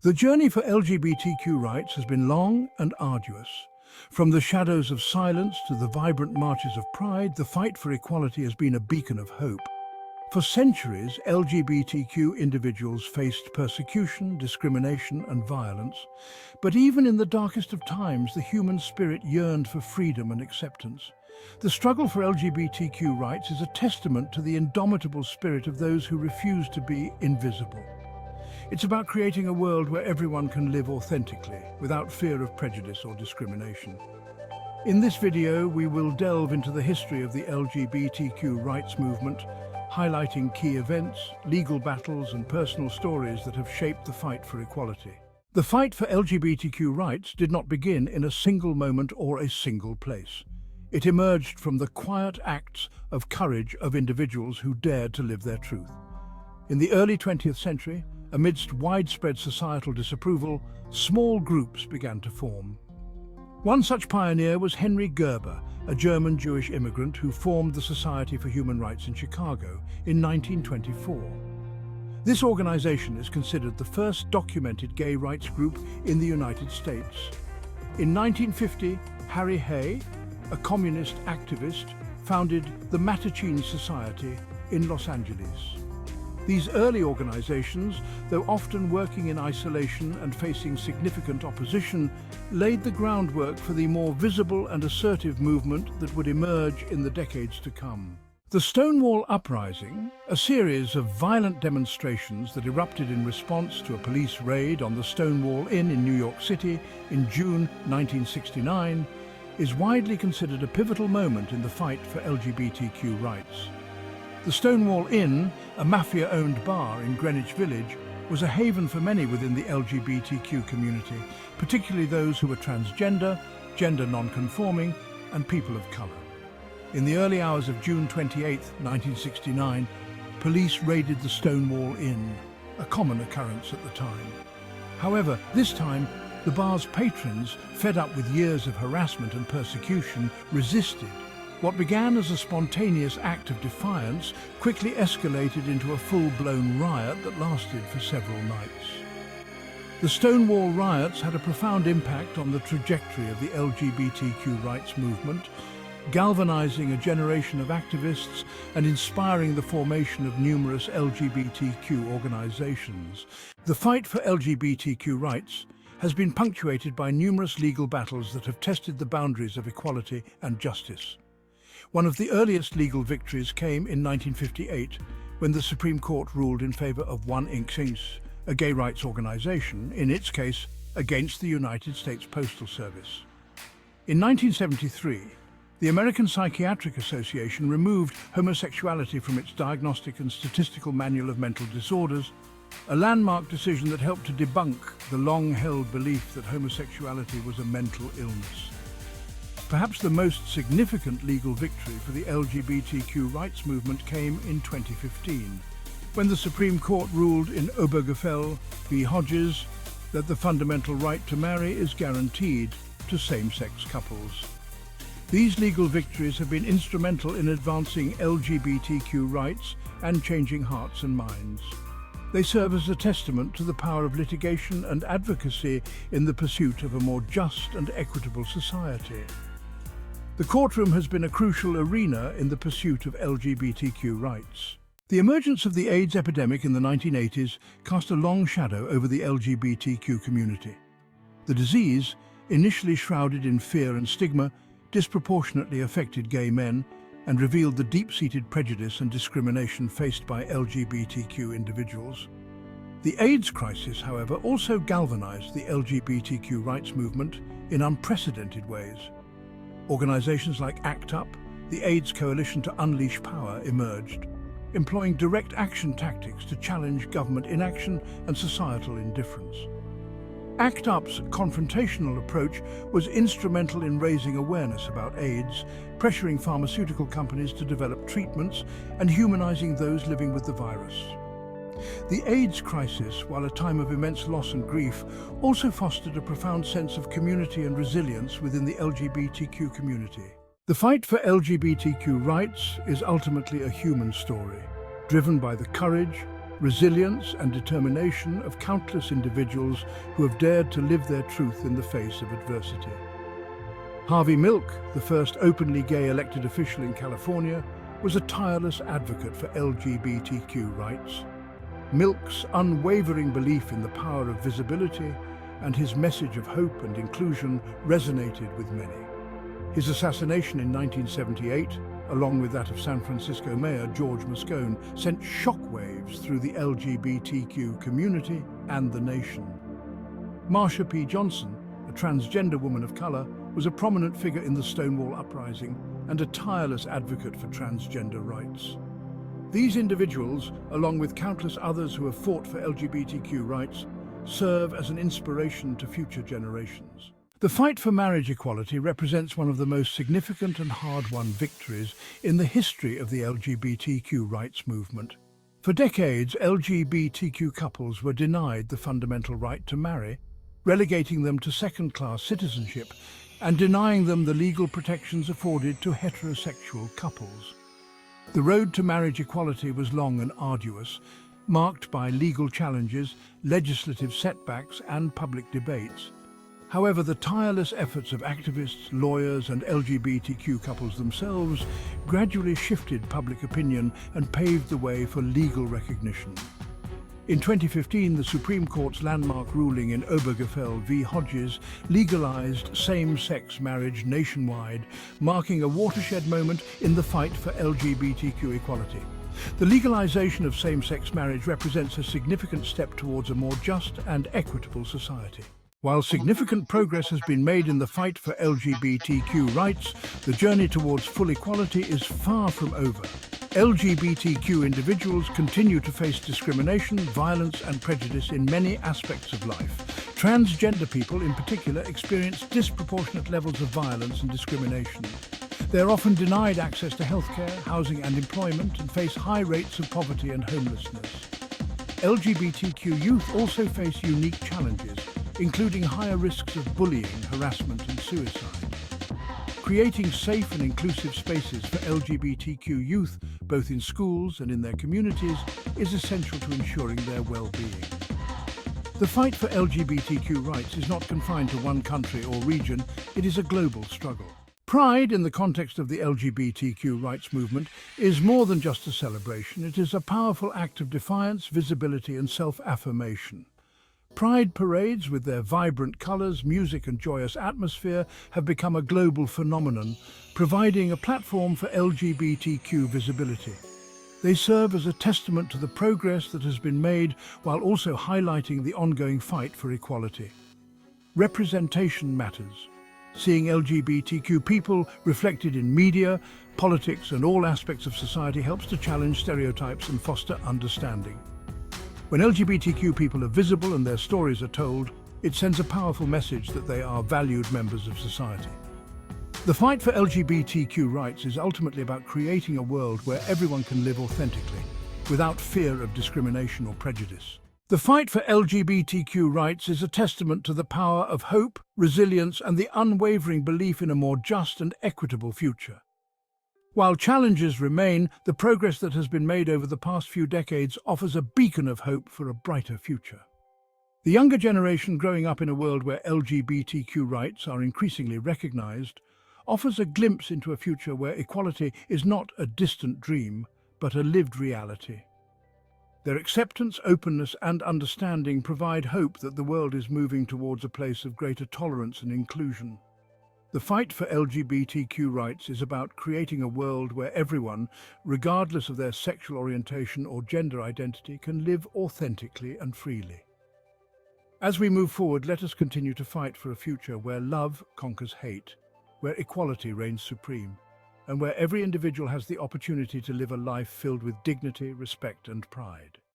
The journey for LGBTQ rights has been long and arduous. From the shadows of silence to the vibrant marches of pride, the fight for equality has been a beacon of hope. For centuries, LGBTQ individuals faced persecution, discrimination, and violence. But even in the darkest of times, the human spirit yearned for freedom and acceptance. The struggle for LGBTQ rights is a testament to the indomitable spirit of those who refuse to be invisible. It's about creating a world where everyone can live authentically, without fear of prejudice or discrimination. In this video, we will delve into the history of the LGBTQ rights movement, highlighting key events, legal battles, and personal stories that have shaped the fight for equality. The fight for LGBTQ rights did not begin in a single moment or a single place. It emerged from the quiet acts of courage of individuals who dared to live their truth. In the early 20th century, amidst widespread societal disapproval, small groups began to form. One such pioneer was Henry Gerber, a German Jewish immigrant who formed the Society for Human Rights in Chicago in 1924. This organization is considered the first documented gay rights group in the United States. In 1950, Harry Hay, a communist activist, founded the Mattachine Society in Los Angeles. These early organizations, though often working in isolation and facing significant opposition, laid the groundwork for the more visible and assertive movement that would emerge in the decades to come. The Stonewall Uprising, a series of violent demonstrations that erupted in response to a police raid on the Stonewall Inn in New York City in June 1969, is widely considered a pivotal moment in the fight for LGBTQ rights. The Stonewall Inn, a mafia-owned bar in Greenwich Village, was a haven for many within the LGBTQ community, particularly those who were transgender, gender non-conforming, and people of color. In the early hours of June 28, 1969, police raided the Stonewall Inn, a common occurrence at the time. However, this time, the bar's patrons, fed up with years of harassment and persecution, resisted. What began as a spontaneous act of defiance quickly escalated into a full-blown riot that lasted for several nights. The Stonewall Riots had a profound impact on the trajectory of the LGBTQ rights movement, galvanizing a generation of activists and inspiring the formation of numerous LGBTQ organizations. The fight for LGBTQ rights has been punctuated by numerous legal battles that have tested the boundaries of equality and justice. One of the earliest legal victories came in 1958, when the Supreme Court ruled in favor of emergence, a gay rights organization, in its case, against the United States Postal Service. In 1973, the American Psychiatric Association removed homosexuality from its Diagnostic and Statistical Manual of Mental Disorders, a landmark decision that helped to debunk the long-held belief that homosexuality was a mental illness. Perhaps the most significant legal victory for the LGBTQ rights movement came in 2015, when the Supreme Court ruled in Obergefell v. Hodges that the fundamental right to marry is guaranteed to same-sex couples. These legal victories have been instrumental in advancing LGBTQ rights and changing hearts and minds. They serve as a testament to the power of litigation and advocacy in the pursuit of a more just and equitable society. The courtroom has been a crucial arena in the pursuit of LGBTQ rights. The emergence of the AIDS epidemic in the 1980s cast a long shadow over the LGBTQ community. The disease, initially shrouded in fear and stigma, disproportionately affected gay men and revealed the deep-seated prejudice and discrimination faced by LGBTQ individuals. The AIDS crisis, however, also galvanized the LGBTQ rights movement in unprecedented ways. Organizations like ACT UP, the AIDS Coalition to Unleash Power, emerged, employing direct action tactics to challenge government inaction and societal indifference. ACT UP's confrontational approach was instrumental in raising awareness about AIDS, pressuring pharmaceutical companies to develop treatments, and humanizing those living with the virus. The AIDS crisis, while a time of immense loss and grief, also fostered a profound sense of community and resilience within the LGBTQ community. The fight for LGBTQ rights is ultimately a human story, driven by the courage, resilience and determination of countless individuals who have dared to live their truth in the face of adversity. Harvey, the first openly gay elected official in California, was a tireless advocate for LGBTQ rights. Milk's unwavering belief in the power of visibility and his message of hope and inclusion resonated with many. His assassination in 1978, along with that of San Francisco Mayor George Moscone, sent shockwaves through the LGBTQ community and the nation. Marsha P. Johnson, a transgender woman of color, was a prominent figure in the Stonewall Uprising and a tireless advocate for transgender rights. These individuals, along with countless others who have fought for LGBTQ rights, serve as an inspiration to future generations. The fight for marriage equality represents one of the most significant and hard-won victories in the history of the LGBTQ rights movement. For decades, LGBTQ couples were denied the fundamental right to marry, relegating them to second-class citizenship and denying them the legal protections afforded to heterosexual couples. The road to marriage equality was long and arduous, marked by legal challenges, legislative setbacks, and public debates. However, the tireless efforts of activists, lawyers, and LGBTQ couples themselves gradually shifted public opinion and paved the way for legal recognition. In 2015, the Supreme Court's landmark ruling in Obergefell v. Hodges legalized same-sex marriage nationwide, marking a watershed moment in the fight for LGBTQ equality. The legalization of same-sex marriage represents a significant step towards a more just and equitable society. While significant progress has been made in the fight for LGBTQ rights, the journey towards full equality is far from over. LGBTQ individuals continue to face discrimination, violence, and prejudice in many aspects of life. Transgender people, in particular, experience disproportionate levels of violence and discrimination. They are often denied access to healthcare, housing, and employment, and face high rates of poverty and homelessness. LGBTQ youth also face unique challenges, including higher risks of bullying, harassment, and suicide. Creating safe and inclusive spaces for LGBTQ youth, both in schools and in their communities, is essential to ensuring their well-being. The fight for LGBTQ rights is not confined to one country or region, it is a global struggle. Pride, in the context of the LGBTQ rights movement, is more than just a celebration. It is a powerful act of defiance, visibility, and self-affirmation. Pride parades, with their vibrant colors, music, and joyous atmosphere, have become a global phenomenon, providing a platform for LGBTQ visibility. They serve as a testament to the progress that has been made while also highlighting the ongoing fight for equality. Representation matters. Seeing LGBTQ people reflected in media, politics, and all aspects of society helps to challenge stereotypes and foster understanding. When LGBTQ people are visible and their stories are told, it sends a powerful message that they are valued members of society. The fight for LGBTQ rights is ultimately about creating a world where everyone can live authentically, without fear of discrimination or prejudice. The fight for LGBTQ rights is a testament to the power of hope, resilience, and the unwavering belief in a more just and equitable future. While challenges remain, the progress that has been made over the past few decades offers a beacon of hope for a brighter future. The younger generation growing up in a world where LGBTQ rights are increasingly recognized offers a glimpse into a future where equality is not a distant dream, but a lived reality. Their acceptance, openness, and understanding provide hope that the world is moving towards a place of greater tolerance and inclusion. The fight for LGBTQ rights is about creating a world where everyone, regardless of their sexual orientation or gender identity, can live authentically and freely. As we move forward, let us continue to fight for a future where love conquers hate, where equality reigns supreme, and where every individual has the opportunity to live a life filled with dignity, respect, and pride.